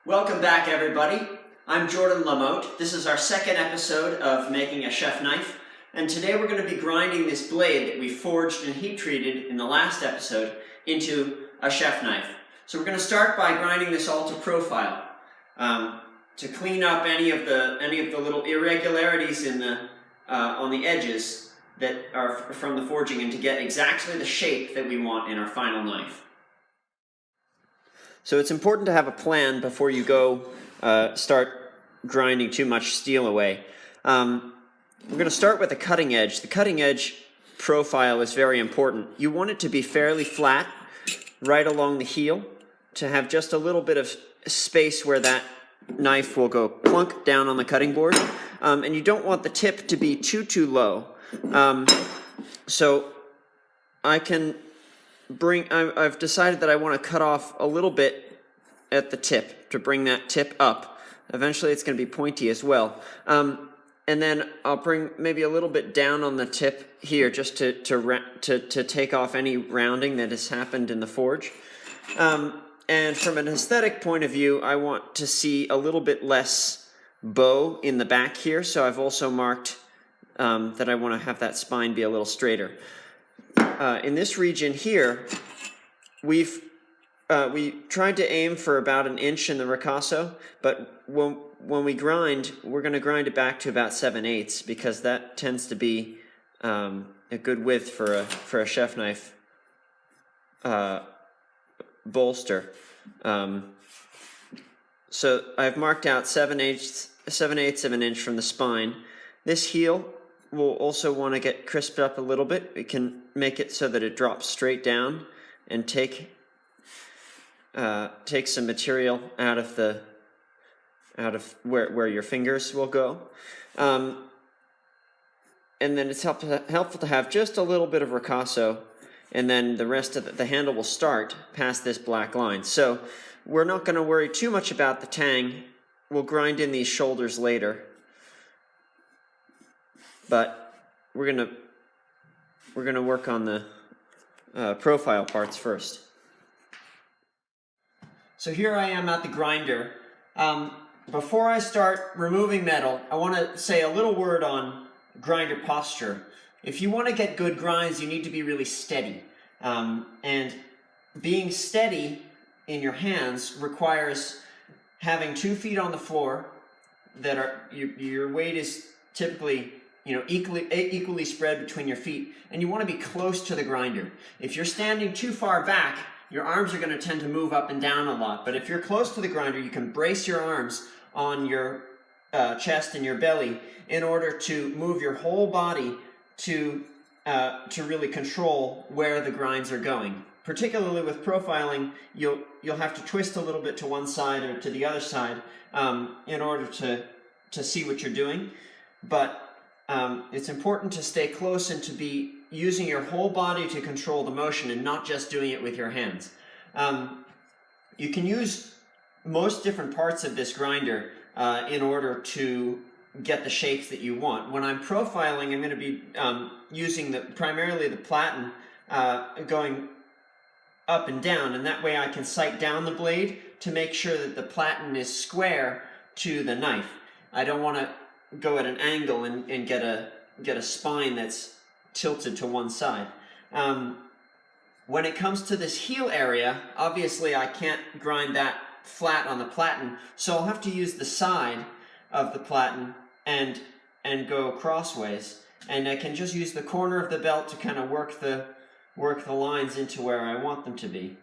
Welcome back, everybody. I'm Jordan LaMothe. This is our second episode of making a chef knife, and today we're going to be grinding this blade that we forged and heat treated in the last episode into a chef knife. So we're going to start by grinding this all to profile to clean up any of the little irregularities in the on the edges that are from the forging, and to get exactly the shape that we want in our final knife. So it's important to have a plan before you go start grinding too much steel away. We're going to start with the cutting edge. The cutting edge profile is very important. You want it to be fairly flat right along the heel, to have just a little bit of space where that knife will go plunk down on the cutting board. And you don't want the tip to be too low. So I've decided that I want to cut off a little bit at the tip to bring that tip up. Eventually it's going to be pointy as well. And then I'll bring maybe a little bit down on the tip here, just to take off any rounding that has happened in the forge. And from an aesthetic point of view, I want to see a little bit less bow in the back here, so I've also marked that I want to have that spine be a little straighter. In this region here, we tried to aim for about 1 inch in the ricasso, but when we grind, we're going to grind it back to about 7/8, because that tends to be a good width for a chef knife bolster. So I've marked out 7/8 of an inch from the spine. This heel we'll also want to get crisped up a little bit. We can make it so that it drops straight down and take some material out of where your fingers will go. And then it's helpful to have just a little bit of ricasso, and then the rest of the handle will start past this black line. So we're not going to worry too much about the tang. We'll grind in these shoulders later. But we're gonna work on the profile parts first. So here I am at the grinder. Before I start removing metal, I want to say a little word on grinder posture. If you want to get good grinds, you need to be really steady. And being steady in your hands requires having 2 feet on the floor that are your weight is typically equally spread between your feet, and you want to be close to the grinder. If you're standing too far back, your arms are going to tend to move up and down a lot. But if you're close to the grinder, you can brace your arms on your chest and your belly in order to move your whole body to really control where the grinds are going. Particularly with profiling, you'll have to twist a little bit to one side or to the other side in order to see what you're doing. But it's important to stay close and to be using your whole body to control the motion and not just doing it with your hands. You can use most different parts of this grinder in order to get the shapes that you want. When I'm profiling, I'm going to be using primarily the platen going up and down, and that way I can sight down the blade to make sure that the platen is square to the knife. I don't want to go at an angle and get a spine that's tilted to one side. When it comes to this heel area, obviously I can't grind that flat on the platen, so I'll have to use the side of the platen and go crossways, and I can just use the corner of the belt to kind of work the lines into where I want them to be.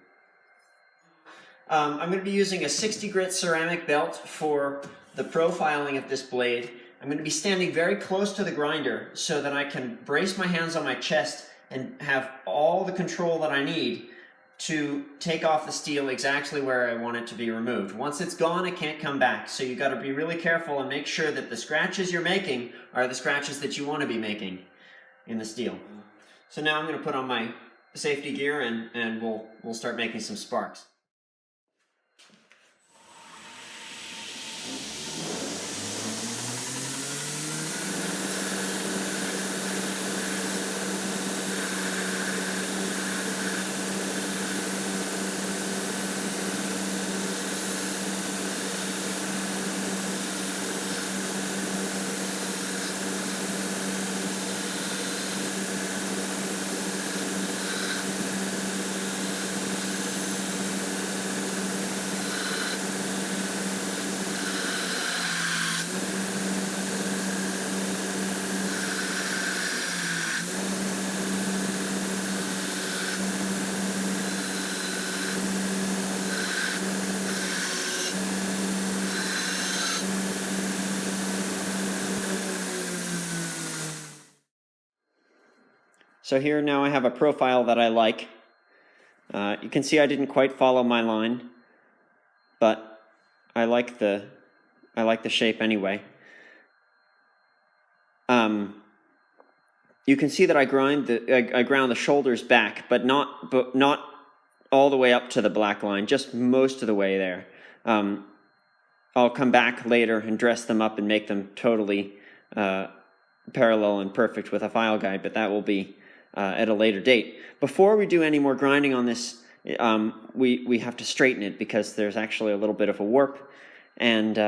I'm going to be using a 60 grit ceramic belt for the profiling of this blade. I'm going to be standing very close to the grinder so that I can brace my hands on my chest and have all the control that I need to take off the steel exactly where I want it to be removed. Once it's gone, it can't come back. So you've got to be really careful and make sure that the scratches you're making are the scratches that you want to be making in the steel. So now I'm going to put on my safety gear and we'll start making some sparks. So here now I have a profile that I like. You can see I didn't quite follow my line, but I like the shape anyway. You can see that I ground the shoulders back, but not all the way up to the black line, just most of the way there. I'll come back later and dress them up and make them totally parallel and perfect with a file guide, but that will be at a later date. Before we do any more grinding on this, we have to straighten it because there's actually a little bit of a warp, and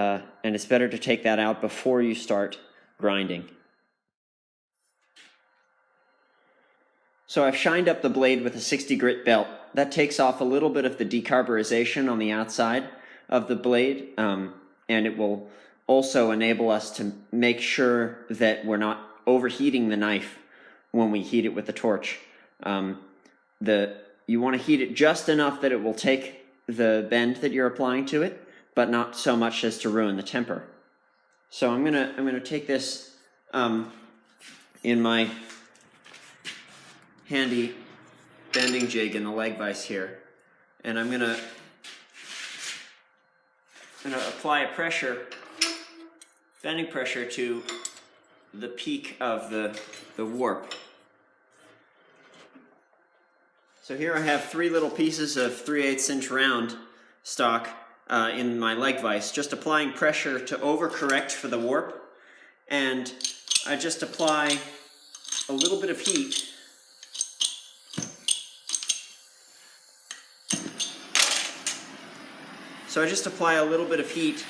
it's better to take that out before you start grinding. So I've shined up the blade with a 60 grit belt. That takes off a little bit of the decarburization on the outside of the blade, and it will also enable us to make sure that we're not overheating the knife when we heat it with the torch. You want to heat it just enough that it will take the bend that you're applying to it, but not so much as to ruin the temper. So I'm gonna take this in my handy bending jig in the leg vise here, and I'm gonna apply a bending pressure to the peak of the warp. So here I have 3 little pieces of 3/8 inch round stock in my leg vise, just applying pressure to overcorrect for the warp, and I just apply a little bit of heat So I just apply a little bit of heat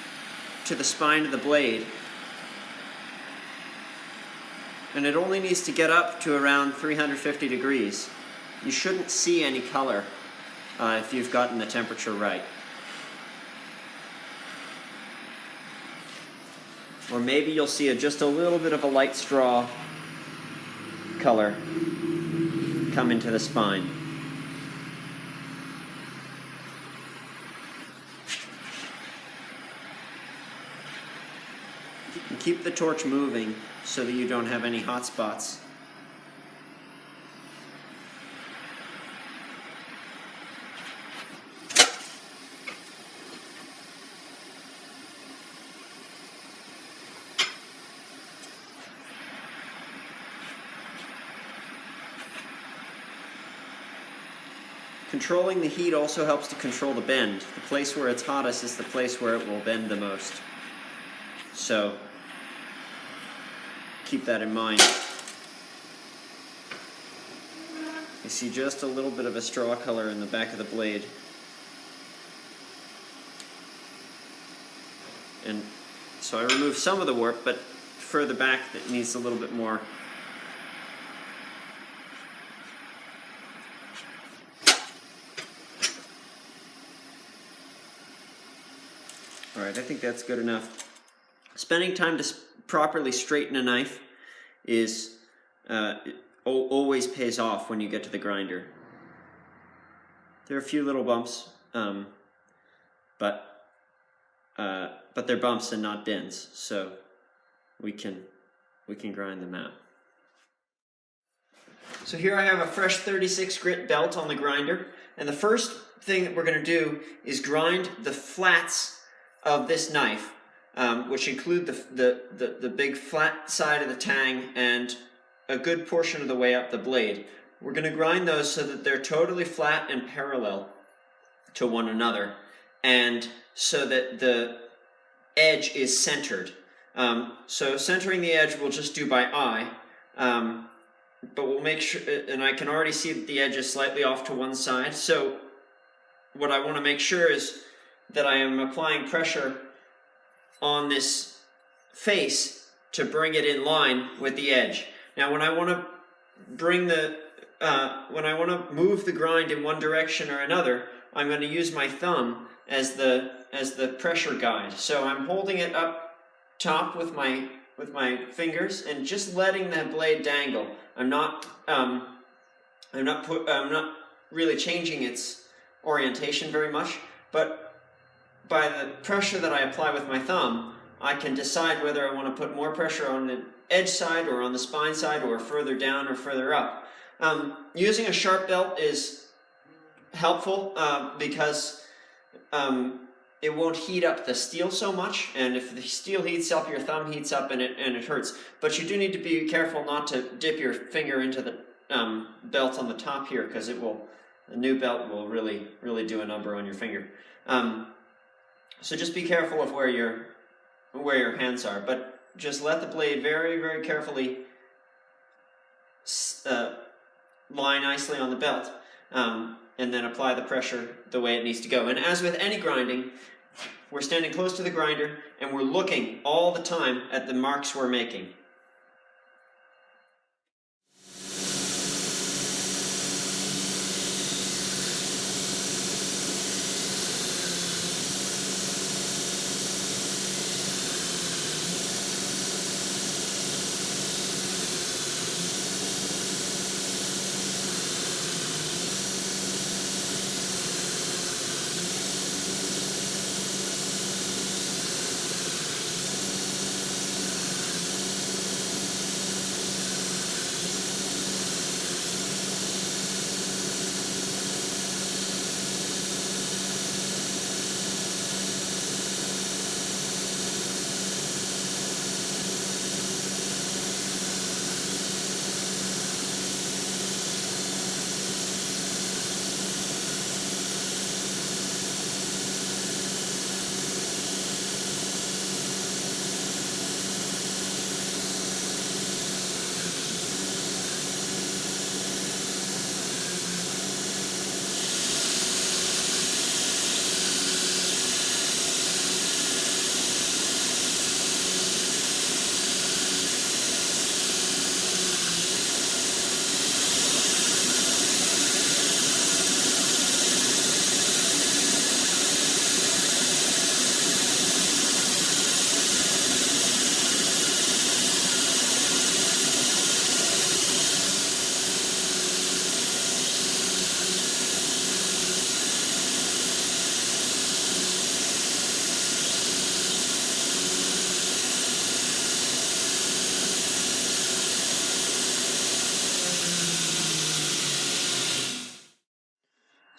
to the spine of the blade, and it only needs to get up to around 350 degrees. You shouldn't see any color if you've gotten the temperature right. Or maybe you'll see just a little bit of a light straw color come into the spine. And keep the torch moving so that you don't have any hot spots. Controlling the heat also helps to control the bend. The place where it's hottest is the place where it will bend the most. So keep that in mind. You see just a little bit of a straw color in the back of the blade. And so I remove some of the warp, but further back it needs a little bit more. Alright, I think that's good enough. Spending time to properly straighten a knife is always pays off when you get to the grinder. There are a few little bumps, but they're bumps and not dents, so we can grind them out. So here I have a fresh 36 grit belt on the grinder, and the first thing that we're going to do is grind the flats of this knife, which include the big flat side of the tang and a good portion of the way up the blade. We're going to grind those so that they're totally flat and parallel to one another, and so that the edge is centered. So centering the edge we'll just do by eye, but we'll make sure, and I can already see that the edge is slightly off to one side, so what I want to make sure is that I am applying pressure on this face to bring it in line with the edge. Now when I want to move the grind in one direction or another, I'm going to use my thumb as the pressure guide. So I'm holding it up top with my fingers and just letting that blade dangle. I'm not really changing its orientation very much, but by the pressure that I apply with my thumb, I can decide whether I want to put more pressure on the edge side or on the spine side or further down or further up. Using a sharp belt is helpful because it won't heat up the steel so much, and if the steel heats up, your thumb heats up and it hurts. But you do need to be careful not to dip your finger into the belt on the top here, because the new belt will really do a number on your finger. So just be careful of where your hands are, but just let the blade very carefully lie nicely on the belt, and then apply the pressure the way it needs to go. And as with any grinding, we're standing close to the grinder and we're looking all the time at the marks we're making.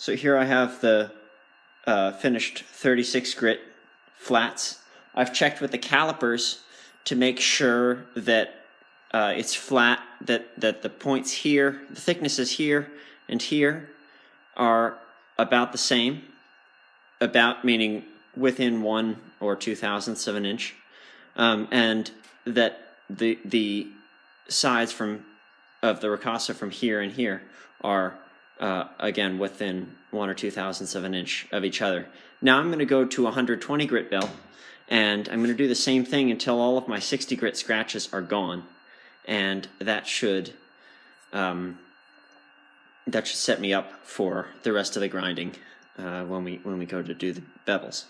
So here I have the finished 36 grit flats. I've checked with the calipers to make sure that it's flat, that the points here, the thicknesses here and here are about the same, about meaning within 1 or 2/1000ths of an inch, and that the sides of the ricotta from here and here are again within 1 or 2/1000ths of an inch of each other. Now I'm going to go to a 120 grit belt, and I'm going to do the same thing until all of my 60 grit scratches are gone, and that should set me up for the rest of the grinding when we go to do the bevels.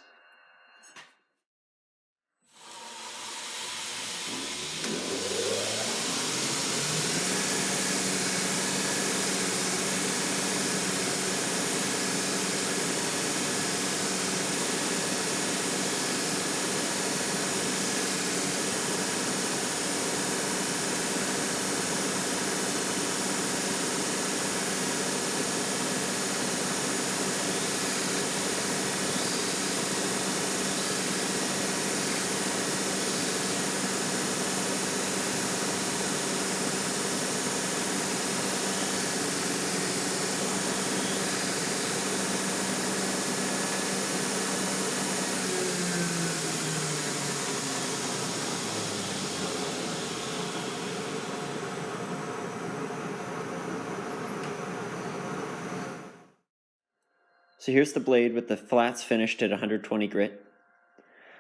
So here's the blade with the flats finished at 120 grit.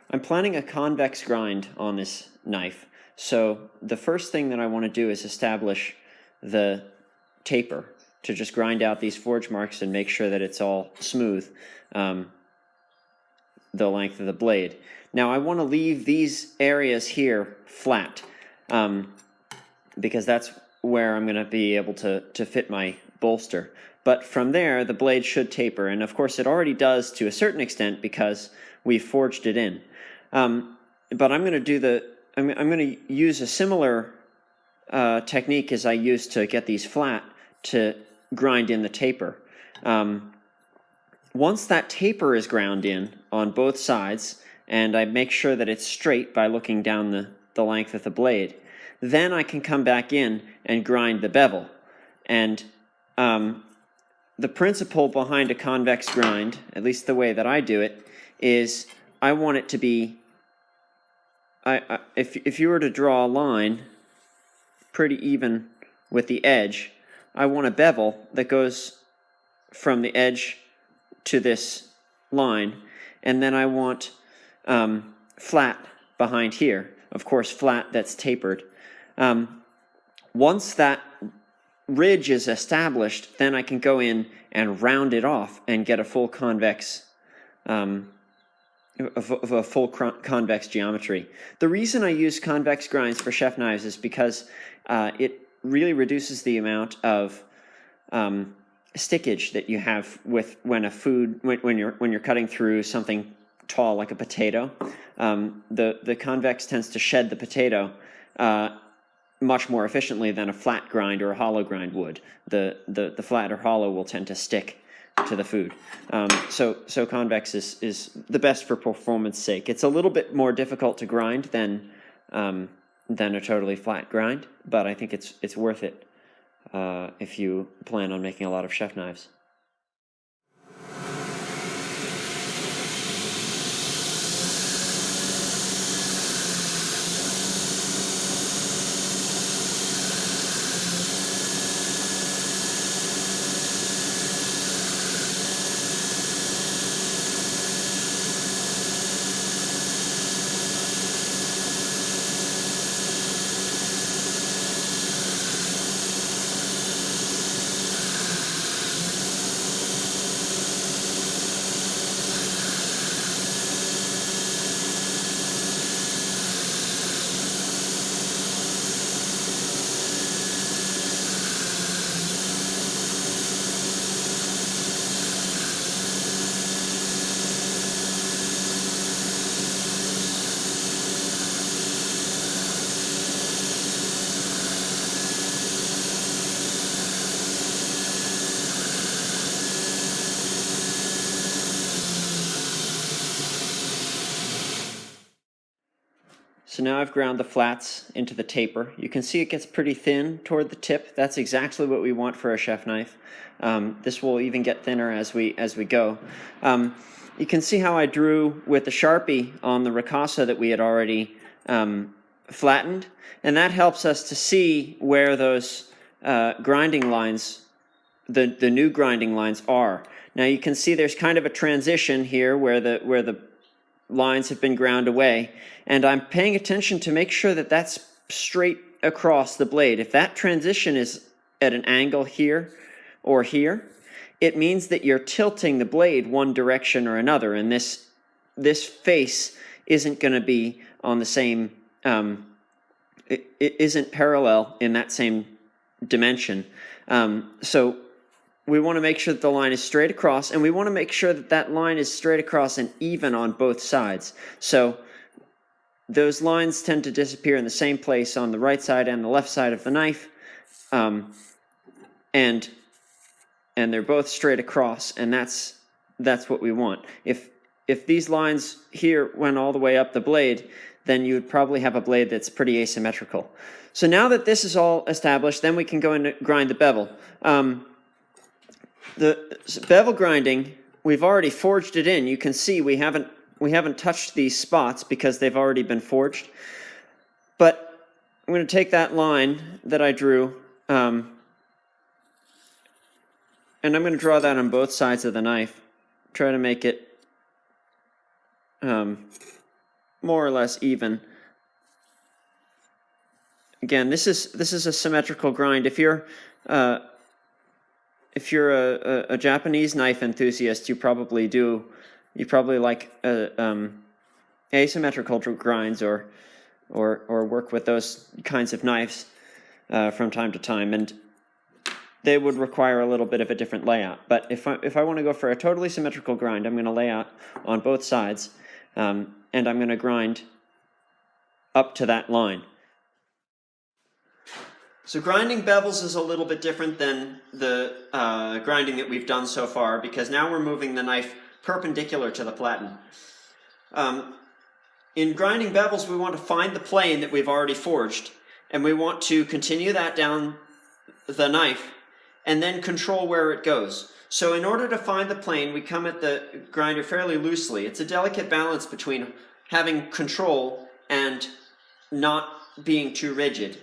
I'm planning a convex grind on this knife, so the first thing that I want to do is establish the taper to just grind out these forge marks and make sure that it's all smooth, the length of the blade. Now I want to leave these areas here flat, because that's where I'm going to be able to fit my bolster. But from there, the blade should taper, and of course it already does to a certain extent because we've forged it in. But I'm going to use a similar technique as I used to get these flat to grind in the taper. Once that taper is ground in on both sides, and I make sure that it's straight by looking down the length of the blade, then I can come back in and grind the bevel. And the principle behind a convex grind, at least the way that I do it, is I want it to be, if you were to draw a line pretty even with the edge, I want a bevel that goes from the edge to this line, and then I want flat behind here. Of course, flat that's tapered. Once that ridge is established, then I can go in and round it off and get a full convex, a full convex geometry. The reason I use convex grinds for chef knives is because it really reduces the amount of stickage that you have with when you're cutting through something tall like a potato. The convex tends to shed the potato much more efficiently than a flat grind or a hollow grind would. The flat or hollow will tend to stick to the food. So convex is the best for performance sake. It's a little bit more difficult to grind than a totally flat grind, but I think it's worth it if you plan on making a lot of chef knives. So now I've ground the flats into the taper. You can see it gets pretty thin toward the tip. That's exactly what we want for a chef knife. This will even get thinner as we go. You can see how I drew with the Sharpie on the ricotta that we had already flattened, and that helps us to see where those grinding lines, the new grinding lines are. Now you can see there's kind of a transition here where the lines have been ground away, and I'm paying attention to make sure that that's straight across the blade. If that transition is at an angle here or here, it means that you're tilting the blade one direction or another, and this face isn't going to be on the same, it isn't parallel in that same dimension. So we want to make sure that the line is straight across, and we want to make sure that that line is straight across and even on both sides. So those lines tend to disappear in the same place on the right side and the left side of the knife, and they're both straight across, and that's what we want. If these lines here went all the way up the blade, then you would probably have a blade that's pretty asymmetrical. So now that this is all established, then we can go and grind the bevel. The bevel grinding, we've already forged it in. You can see we haven't touched these spots because they've already been forged. But I'm going to take that line that I drew, and I'm going to draw that on both sides of the knife. Try to make it more or less even. Again, this is a symmetrical grind. If you're a Japanese knife enthusiast, you probably like asymmetrical grinds or work with those kinds of knives from time to time, and they would require a little bit of a different layout. But if I want to go for a totally symmetrical grind, I'm going to lay out on both sides, and I'm going to grind up to that line. So grinding bevels is a little bit different than the grinding that we've done so far, because now we're moving the knife perpendicular to the platen. In grinding bevels, we want to find the plane that we've already forged, and we want to continue that down the knife and then control where it goes. So in order to find the plane, we come at the grinder fairly loosely. It's a delicate balance between having control and not being too rigid.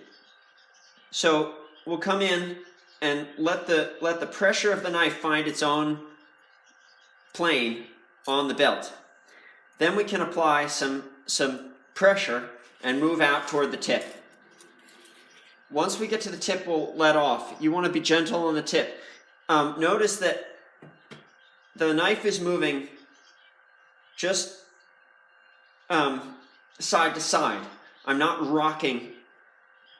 So we'll come in and let the pressure of the knife find its own plane on the belt. Then we can apply some pressure and move out toward the tip. Once we get to the tip, we'll let off. You want to be gentle on the tip. Notice that the knife is moving just side to side. I'm not rocking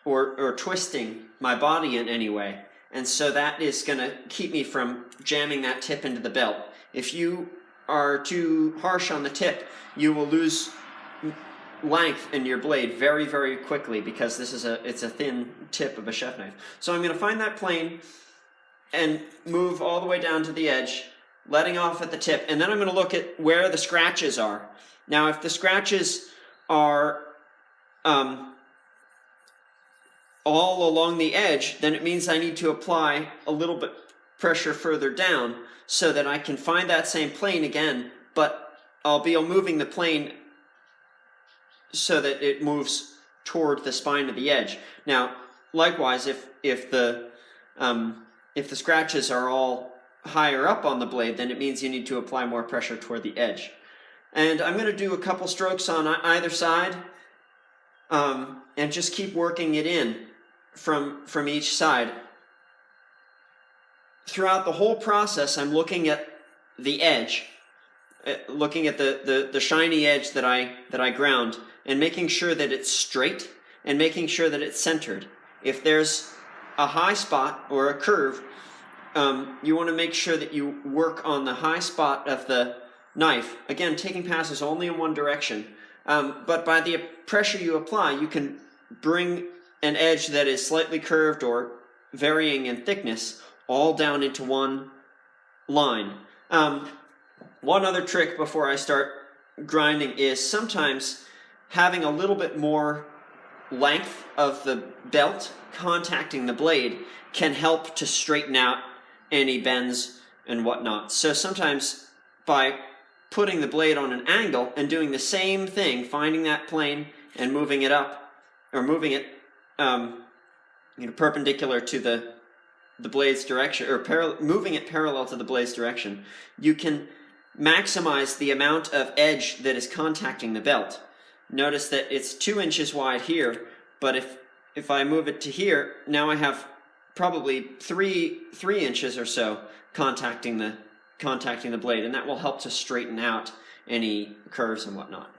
or twisting my body in any way. And so that is going to keep me from jamming that tip into the belt. If you are too harsh on the tip, you will lose length in your blade very, very quickly, because this is it's a thin tip of a chef knife. So I'm going to find that plane and move all the way down to the edge, letting off at the tip, and then I'm going to look at where the scratches are. Now, if the scratches are all along the edge, then it means I need to apply a little bit pressure further down so that I can find that same plane again, but I'll be moving the plane so that it moves toward the spine of the edge. Now, likewise, if the scratches are all higher up on the blade, then it means you need to apply more pressure toward the edge. And I'm going to do a couple strokes on either side, and just keep working it in from each side. Throughout the whole process, I'm looking at the edge, looking at the shiny edge that I ground, and making sure that it's straight and making sure that it's centered. If there's a high spot or a curve, you want to make sure that you work on the high spot of the knife. Again, taking passes only in one direction. But by the pressure you apply, you can bring an edge that is slightly curved or varying in thickness all down into one line. One other trick before I start grinding is sometimes having a little bit more length of the belt contacting the blade can help to straighten out any bends and whatnot. So sometimes by putting the blade on an angle and doing the same thing, finding that plane and moving it up, or moving it perpendicular to the blade's direction, or moving it parallel to the blade's direction, you can maximize the amount of edge that is contacting the belt. Notice that it's 2 inches wide here, but if I move it to here, now I have probably three inches or so contacting the blade, and that will help to straighten out any curves and whatnot.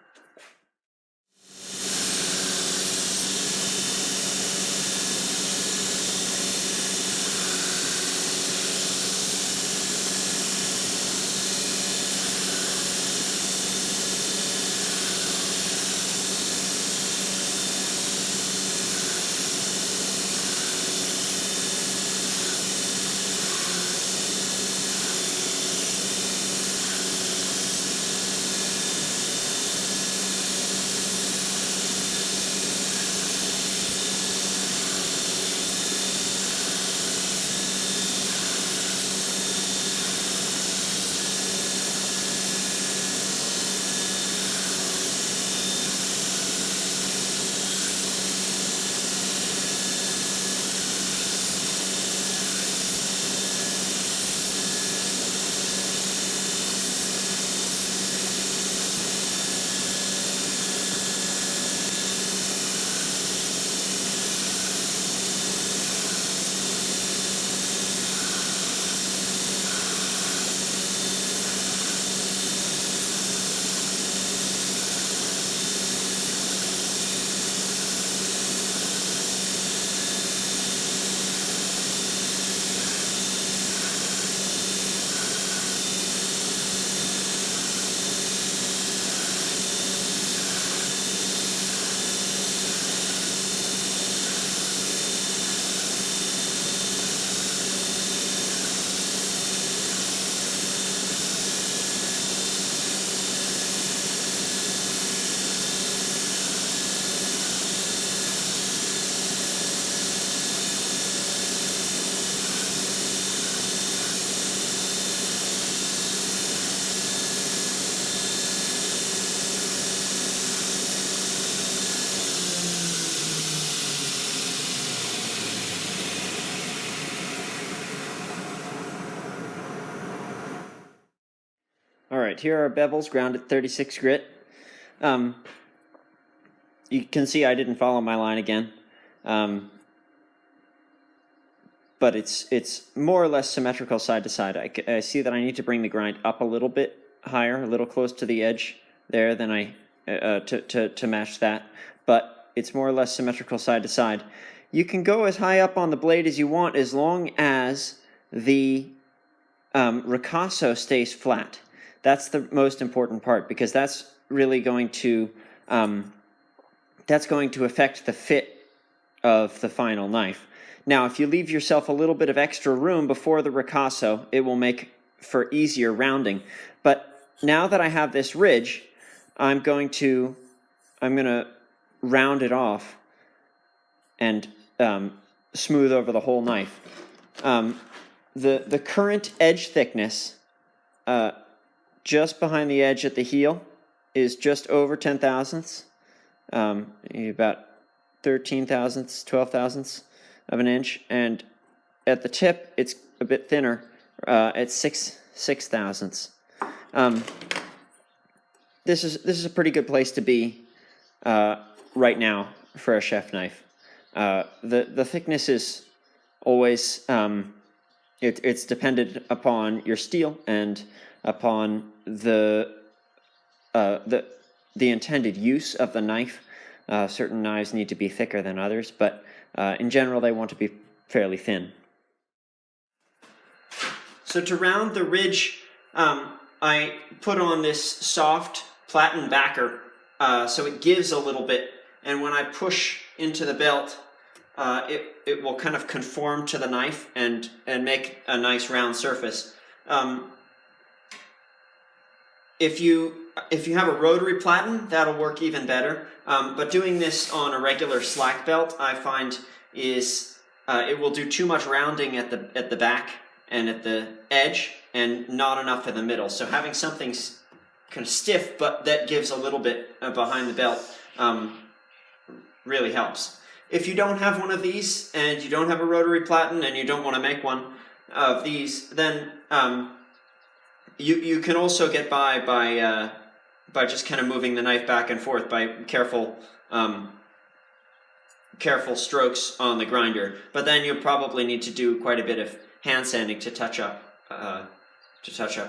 right, here are bevels ground at 36 grit. You can see I didn't follow my line again. But it's more or less symmetrical side to side. I see that I need to bring the grind up a little bit higher, a little close to the edge there than to match that. But it's more or less symmetrical side to side. You can go as high up on the blade as you want as long as the ricasso stays flat. That's the most important part, because that's really going to affect the fit of the final knife. Now, if you leave yourself a little bit of extra room before the ricasso, it will make for easier rounding. But now that I have this ridge, I'm going to round it off and smooth over the whole knife. The current edge thickness, just behind the edge at the heel, is just over 10 thousandths, about 13 thousandths, 12 thousandths of an inch, and at the tip it's a bit thinner, at 6 thousandths. This is a pretty good place to be right now for a chef knife. The thickness is always it's dependent upon your steel and upon the intended use of the knife. Certain knives need to be thicker than others, but in general, they want to be fairly thin. So to round the ridge, I put on this soft platen backer, so it gives a little bit, and when I push into the belt, it will kind of conform to the knife and make a nice round surface. If you have a rotary platen, that'll work even better. But doing this on a regular slack belt, I find is it will do too much rounding at the back and at the edge, and not enough in the middle. So having something kind of stiff, but that gives a little bit behind the belt, really helps. If you don't have one of these, and you don't have a rotary platen, and you don't want to make one of these, then you can also get by just kind of moving the knife back and forth by careful strokes on the grinder. But then you'll probably need to do quite a bit of hand sanding to touch up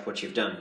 what you've done.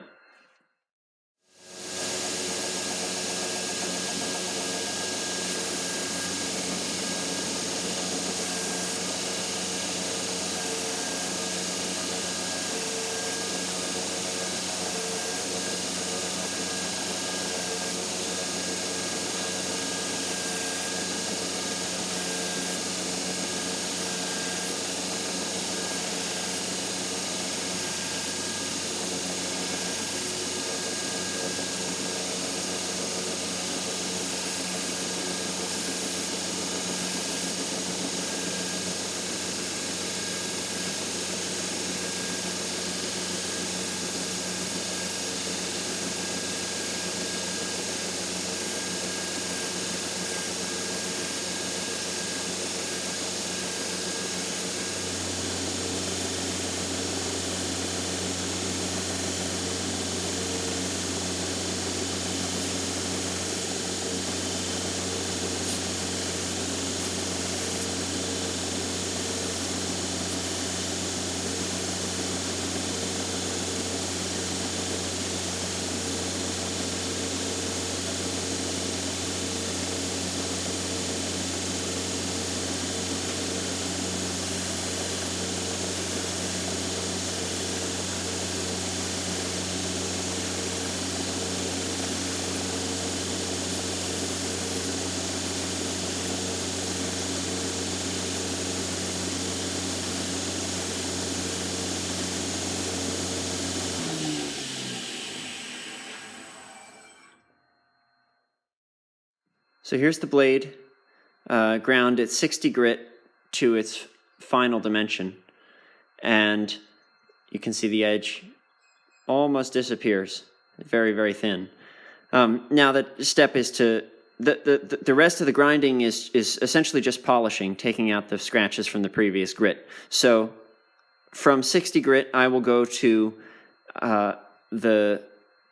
So here's the blade, ground at 60 grit to its final dimension. And you can see the edge almost disappears, very, very thin. Now the step is to, the rest of the grinding is essentially just polishing, taking out the scratches from the previous grit. So from 60 grit, I will go to the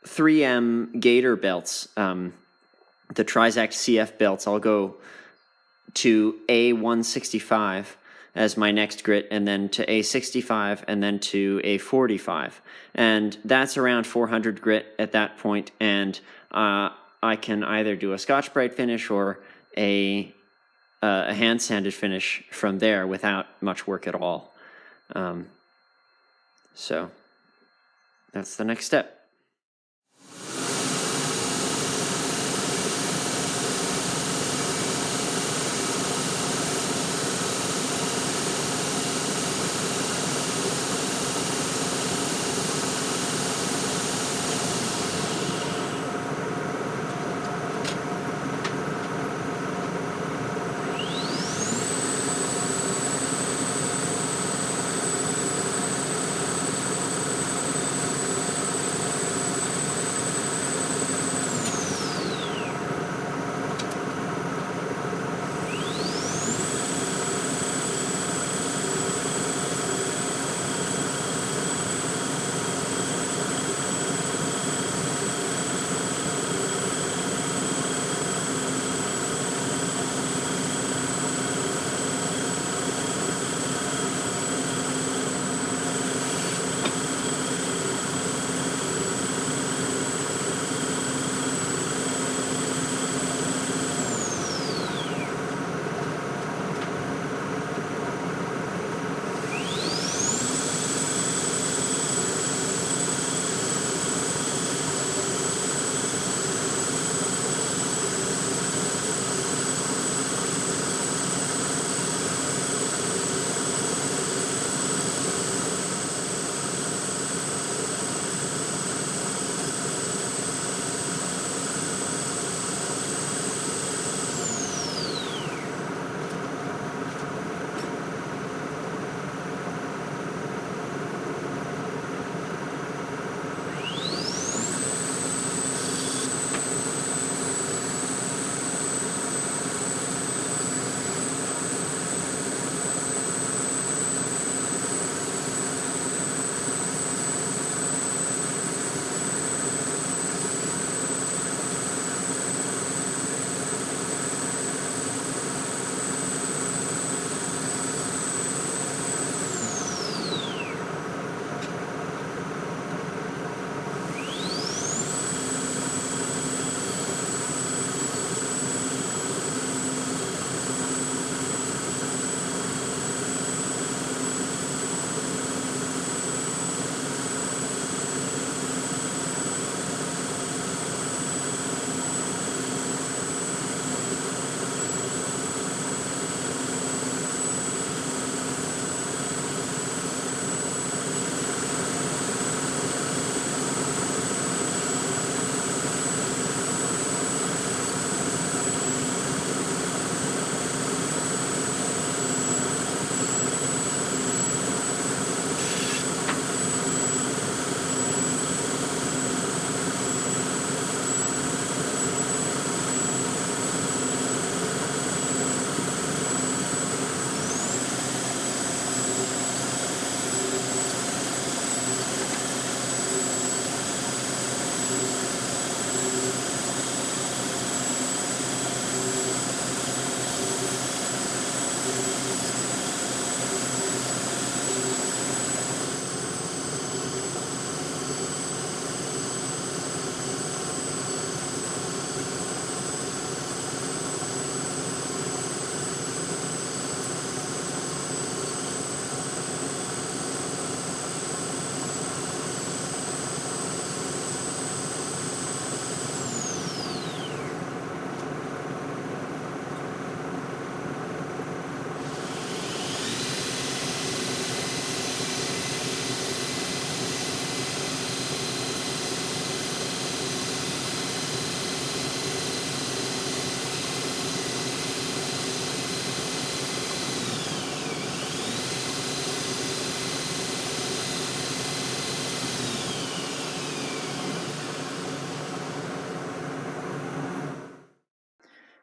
3M gator belts, the Trizact CF belts. I'll go to A165 as my next grit, and then to A65, and then to A45. And that's around 400 grit at that point, and I can either do a Scotch-Brite finish or a hand-sanded finish from there without much work at all. So that's the next step.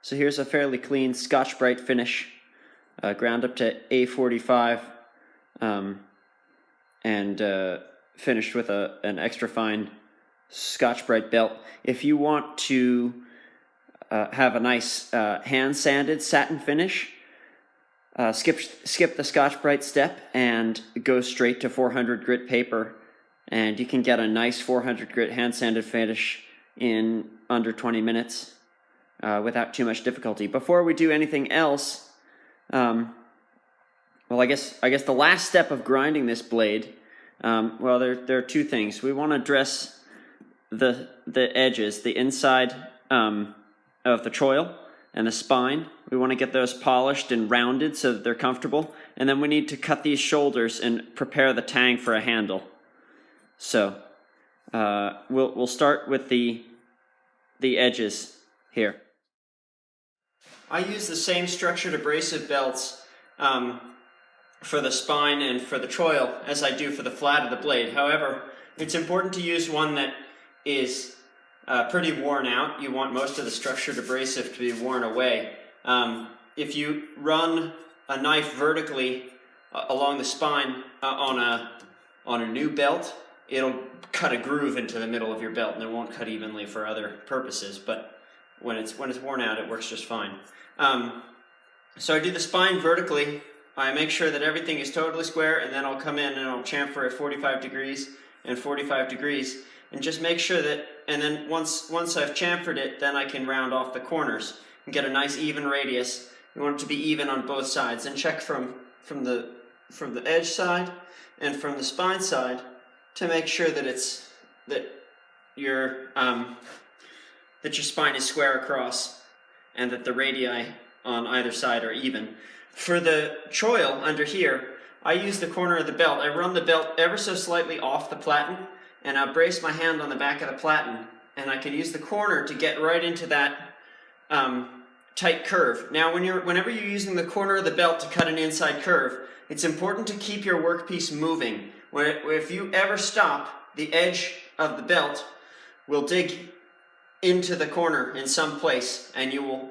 So here's a fairly clean Scotch-Brite finish, ground up to A45, and finished with an extra fine Scotch-Brite belt. If you want to have a nice hand-sanded satin finish, skip the Scotch-Brite step and go straight to 400 grit paper, and you can get a nice 400 grit hand-sanded finish in under 20 minutes without too much difficulty. Before we do anything else, well, I guess the last step of grinding this blade, well, there are two things. We want to dress the edges, the inside of the choil and the spine. We want to get those polished and rounded so that they're comfortable. And then we need to cut these shoulders and prepare the tang for a handle. So we'll start with the edges here. I use the same structured abrasive belts for the spine and for the choil as I do for the flat of the blade. However, it's important to use one that is pretty worn out. You want most of the structured abrasive to be worn away. If you run a knife vertically along the spine on a new belt, it'll cut a groove into the middle of your belt, and it won't cut evenly for other purposes. But when it's worn out, it works just fine. So I do the spine vertically. I make sure that everything is totally square, and then I'll come in and I'll chamfer at 45 degrees and 45 degrees, and just make sure that, and then once I've chamfered it, then I can round off the corners and get a nice even radius. You want it to be even on both sides, and check from the edge side and from the spine side to make sure that your spine is square across and that the radii on either side are even. For the choil under here, I use the corner of the belt. I run the belt ever so slightly off the platen, and I brace my hand on the back of the platen, and I can use the corner to get right into that tight curve. Now, whenever you're using the corner of the belt to cut an inside curve, it's important to keep your workpiece moving. If you ever stop, the edge of the belt will dig into the corner in some place, and you will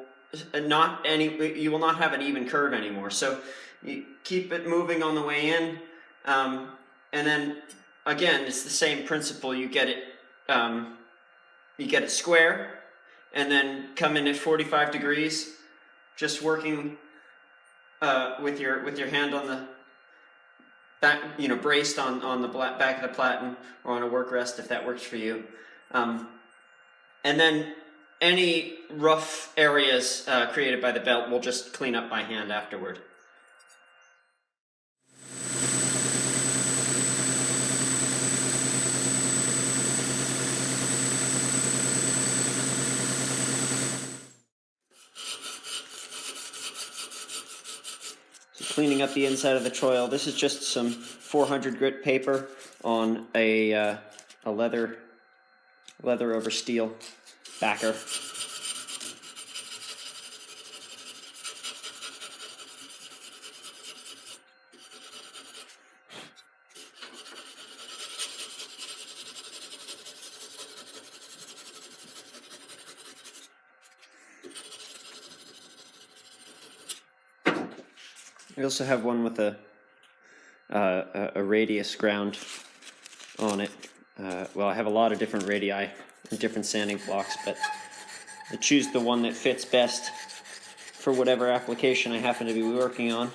not have an even curve anymore. So you keep it moving on the way in, and then again, it's the same principle. You get it square, and then come in at 45 degrees, just working with your hand on the back, braced on the back of the platen, or on a work rest if that works for you. And then any rough areas created by the belt we'll just clean up by hand afterward. So cleaning up the inside of the choil. This is just some 400 grit paper on a leather over steel backer. I also have one with a radius ground on it. Well, I have a lot of different radii and different sanding blocks, but I choose the one that fits best for whatever application I happen to be working on.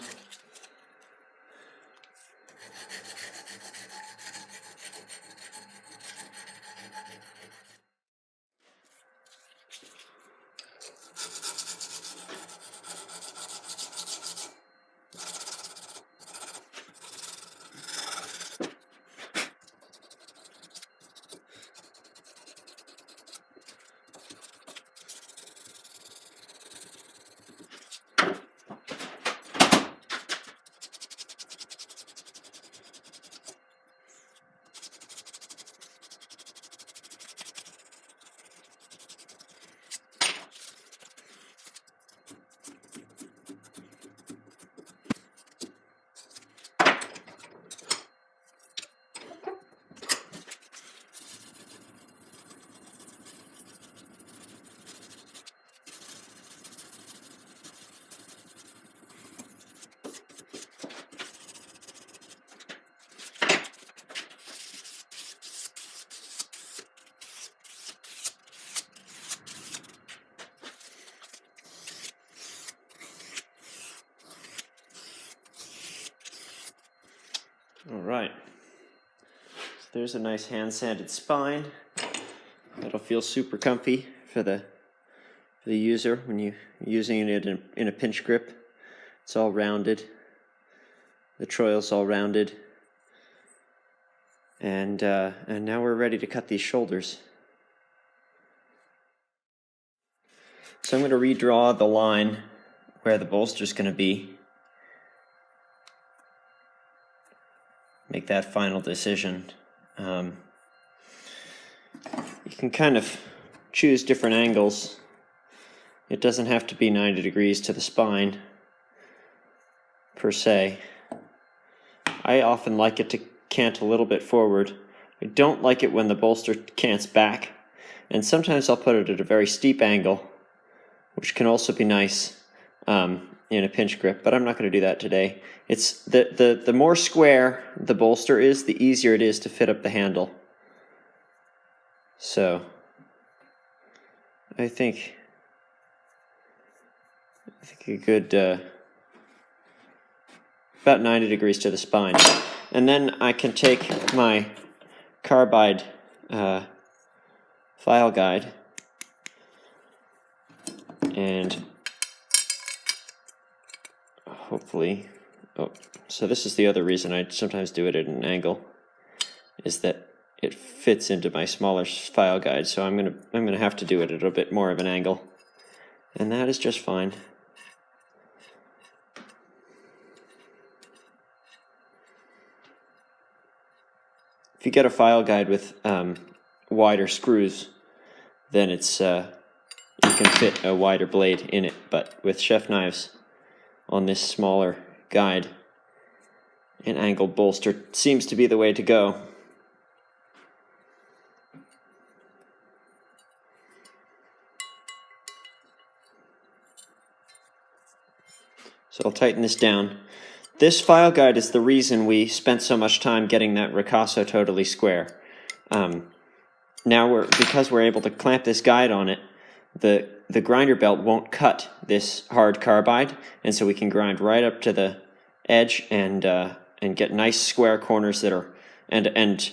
All right. So there's a nice hand-sanded spine. That'll feel super comfy for the user when you're using it in a pinch grip. It's all rounded. The choil's all rounded. And now we're ready to cut these shoulders. So I'm going to redraw the line where the bolster's going to be. Make that final decision. You can kind of choose different angles. It doesn't have to be 90 degrees to the spine, per se. I often like it to cant a little bit forward. I don't like it when the bolster cants back, and sometimes I'll put it at a very steep angle, which can also be nice in a pinch grip, but I'm not going to do that today. It's the more square the bolster is, the easier it is to fit up the handle. So I think a good about 90 degrees to the spine. And then I can take my carbide file guide and hopefully, so this is the other reason I sometimes do it at an angle, is that it fits into my smaller file guide, so I'm gonna have to do it at a bit more of an angle, and that is just fine. If you get a file guide with wider screws, then it's you can fit a wider blade in it, but with chef knives on this smaller guide, an angled bolster seems to be the way to go. So I'll tighten this down. This file guide is the reason we spent so much time getting that ricasso totally square. Now because we're able to clamp this guide on it, the grinder belt won't cut this hard carbide, and so we can grind right up to the edge and get nice square corners that are and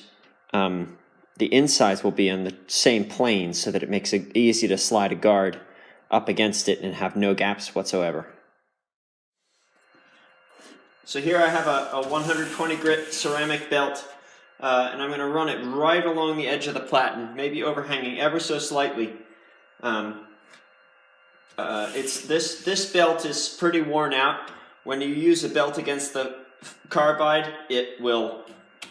the insides will be on the same plane, so that it makes it easy to slide a guard up against it and have no gaps whatsoever. So here I have a 120 grit ceramic belt, and I'm going to run it right along the edge of the platen, maybe overhanging ever so slightly. This belt is pretty worn out. When you use a belt against the carbide, it will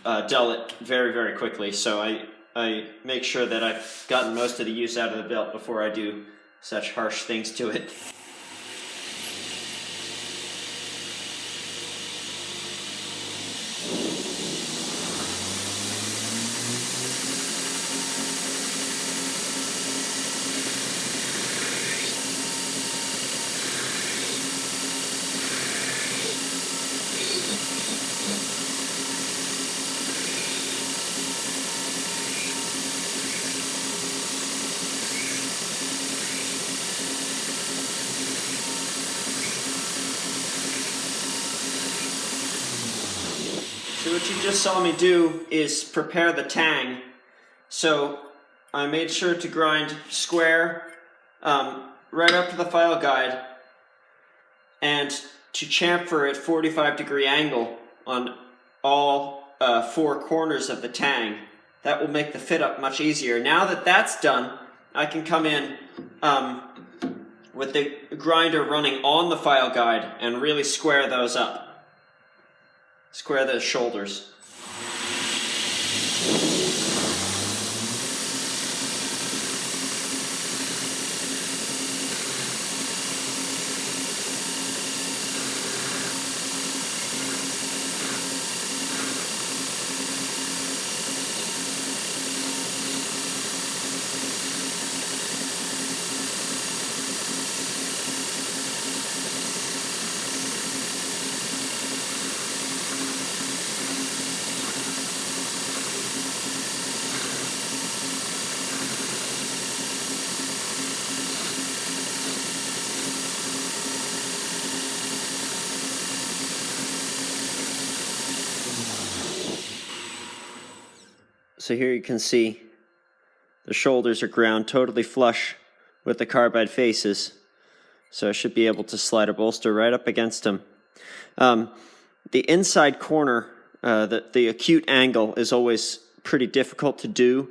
dull it very, very quickly. So I make sure that I've gotten most of the use out of the belt before I do such harsh things to it. So what you just saw me do is prepare the tang. So I made sure to grind square right up to the file guide and to chamfer at 45-degree angle on all four corners of the tang. That will make the fit up much easier. Now that that's done, I can come in with the grinder running on the file guide and really square those up. Square those shoulders. So here you can see the shoulders are ground totally flush with the carbide faces. So I should be able to slide a bolster right up against them. The inside corner, the acute angle is always pretty difficult to do.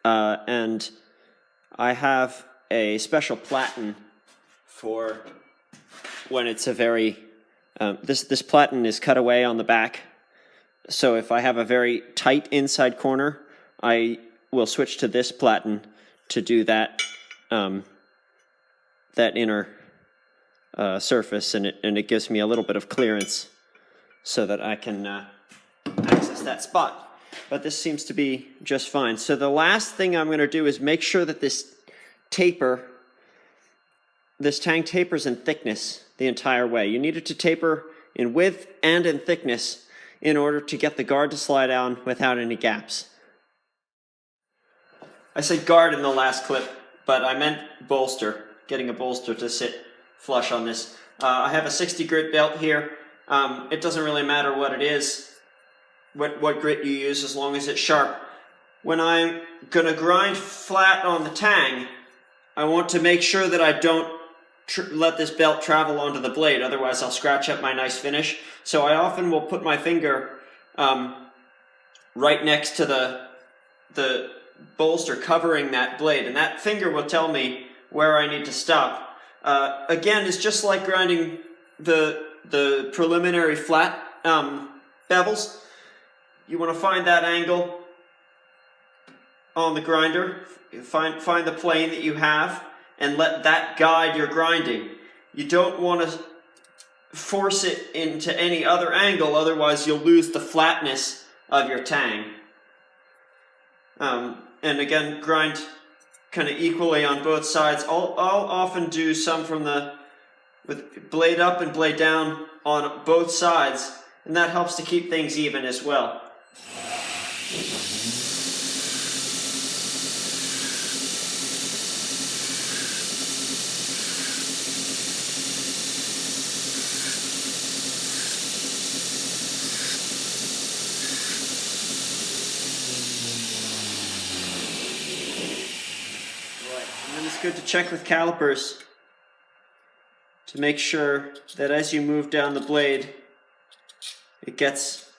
And I have a special platen for when it's a very, this platen is cut away on the back. So if I have a very tight inside corner, I will switch to this platen to do that, that inner surface, and it gives me a little bit of clearance so that I can access that spot. But this seems to be just fine. So the last thing I'm going to do is make sure that this tang tapers in thickness the entire way. You need it to taper in width and in thickness in order to get the guard to slide down without any gaps. I said guard in the last clip, but I meant bolster, getting a bolster to sit flush on this. I have a 60 grit belt here. It doesn't really matter what it is, what grit you use, as long as it's sharp. When I'm going to grind flat on the tang, I want to make sure that I don't let this belt travel onto the blade, otherwise I'll scratch up my nice finish. So I often will put my finger right next to the bolster covering that blade, and that finger will tell me where I need to stop. Again, it's just like grinding the preliminary flat bevels. You want to find that angle on the grinder, find the plane that you have, and let that guide your grinding. You don't want to force it into any other angle, otherwise you'll lose the flatness of your tang. And again, grind kind of equally on both sides. I'll often do some with blade up and blade down on both sides, and that helps to keep things even as well. It's good to check with calipers to make sure that as you move down the blade, it gets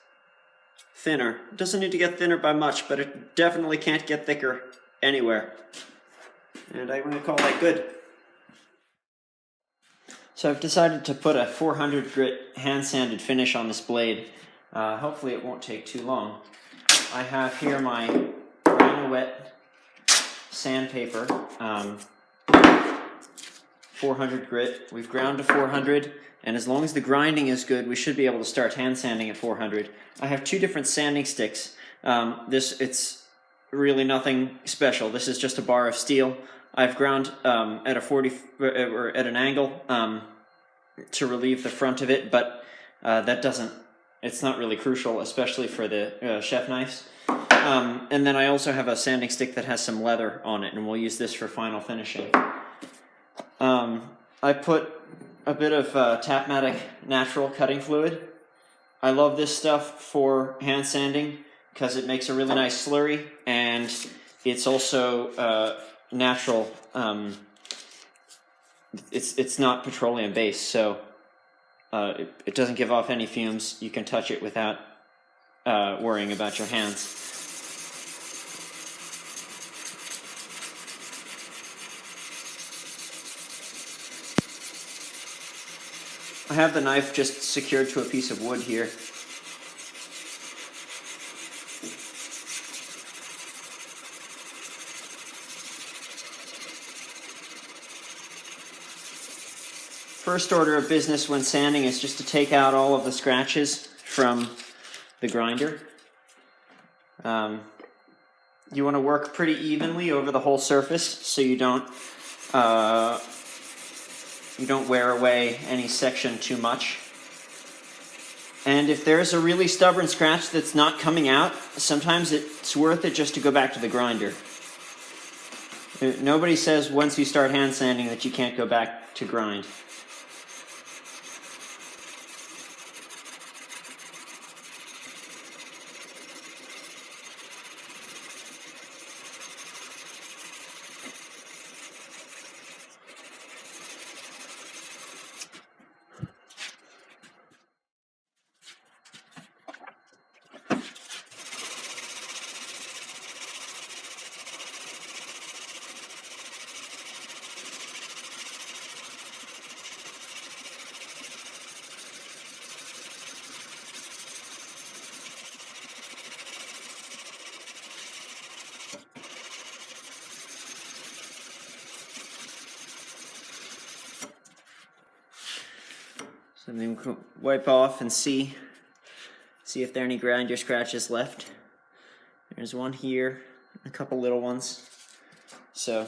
thinner. It doesn't need to get thinner by much, but it definitely can't get thicker anywhere. And I'm going to call that good. So I've decided to put a 400 grit hand-sanded finish on this blade. Hopefully it won't take too long. I have here my Rhino-Wet sandpaper, 400 grit. We've ground to 400, and as long as the grinding is good, we should be able to start hand sanding at 400. I have two different sanding sticks. It's really nothing special. This is just a bar of steel. I've ground at a 40 or at an angle to relieve the front of it, but it's not really crucial, especially for the chef knives. And then I also have a sanding stick that has some leather on it, and we'll use this for final finishing. I put a bit of Tapmatic natural cutting fluid. I love this stuff for hand sanding because it makes a really nice slurry, and it's also natural. It's not petroleum based, so it doesn't give off any fumes. You can touch it without worrying about your hands. I have the knife just secured to a piece of wood here. First order of business when sanding is just to take out all of the scratches from the grinder. You want to work pretty evenly over the whole surface so you don't wear away any section too much. And if there's a really stubborn scratch that's not coming out, sometimes it's worth it just to go back to the grinder. Nobody says once you start hand sanding that you can't go back to grind. So then we can wipe off and see if there are any grinder scratches left. There's one here, a couple little ones. So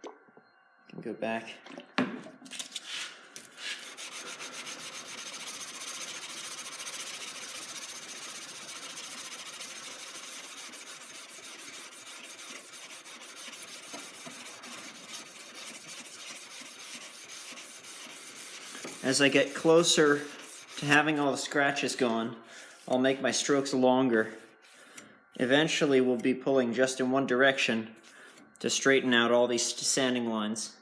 you can go back. As I get closer to having all the scratches gone, I'll make my strokes longer. Eventually we'll be pulling just in one direction to straighten out all these sanding lines.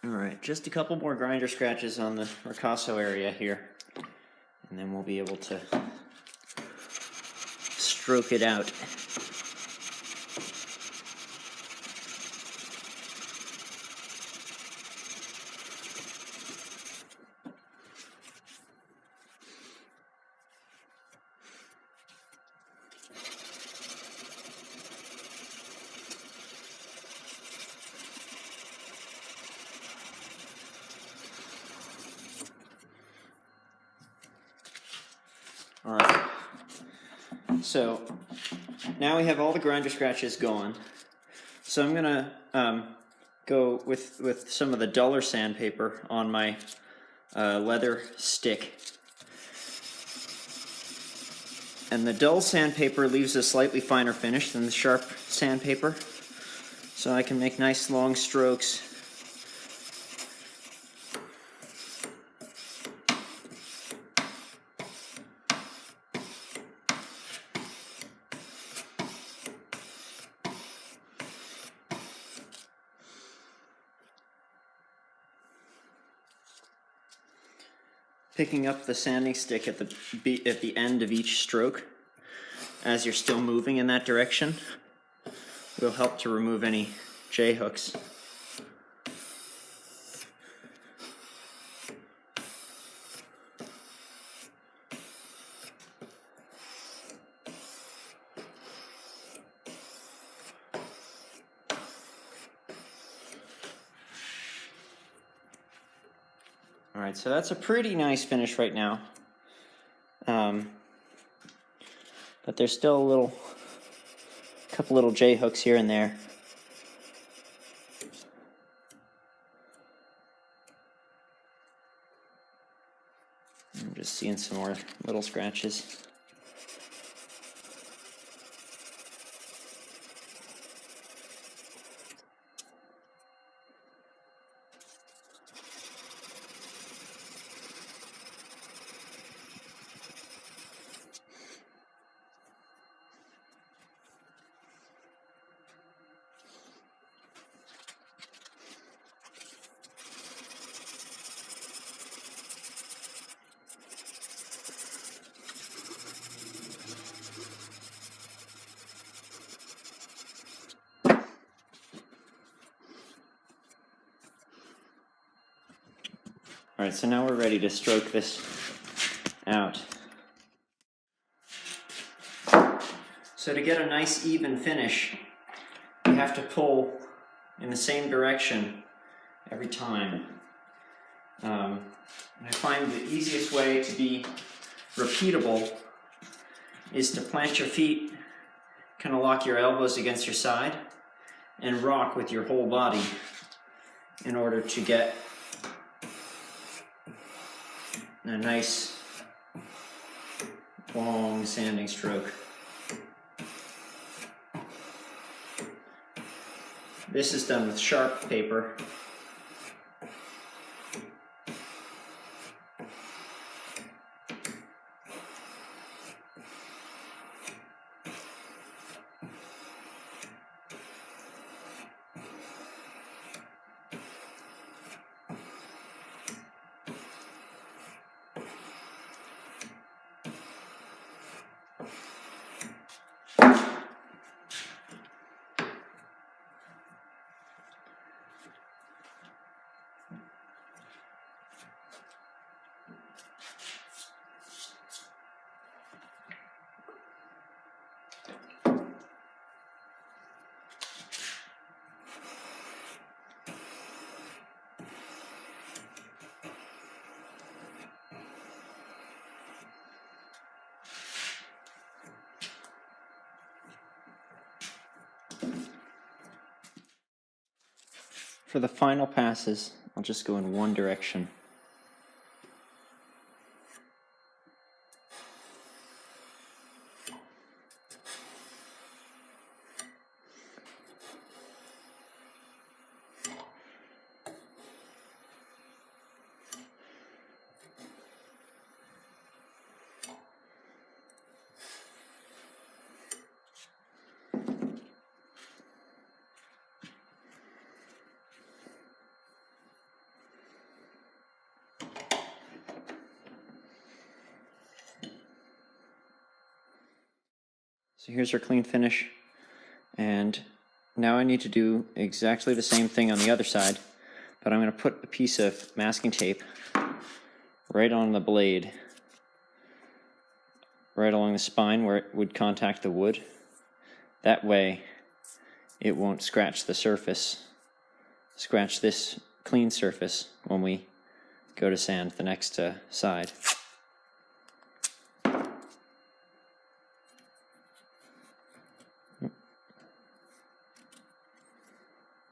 Alright, just a couple more grinder scratches on the ricasso area here, and then we'll be able to stroke it out. Alright, so now we have all the grinder scratches gone. So I'm going to go with some of the duller sandpaper on my leather stick. And the dull sandpaper leaves a slightly finer finish than the sharp sandpaper. So I can make nice long strokes. Picking up the sanding stick at the end of each stroke as you're still moving in that direction will help to remove any J-hooks. Alright, so that's a pretty nice finish right now. But there's still a couple little J-hooks here and there. I'm just seeing some more little scratches. Alright, so now we're ready to stroke this out. So to get a nice even finish, you have to pull in the same direction every time. And I find the easiest way to be repeatable is to plant your feet, kind of lock your elbows against your side, and rock with your whole body in order to get a nice long sanding stroke. This is done with sharp paper. For the final passes, I'll just go in one direction. So here's our clean finish, and now I need to do exactly the same thing on the other side, but I'm going to put a piece of masking tape right on the blade, right along the spine where it would contact the wood. That way it won't scratch the surface, scratch this clean surface when we go to sand the next side.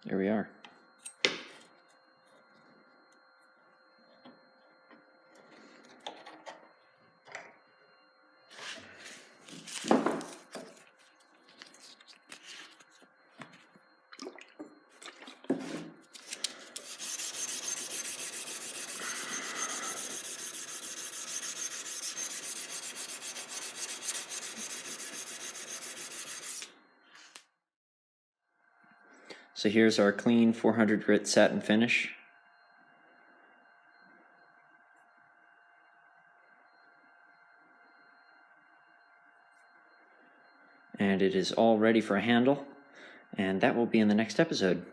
There we are. So here's our clean 400 grit satin finish. And it is all ready for a handle, and that will be in the next episode.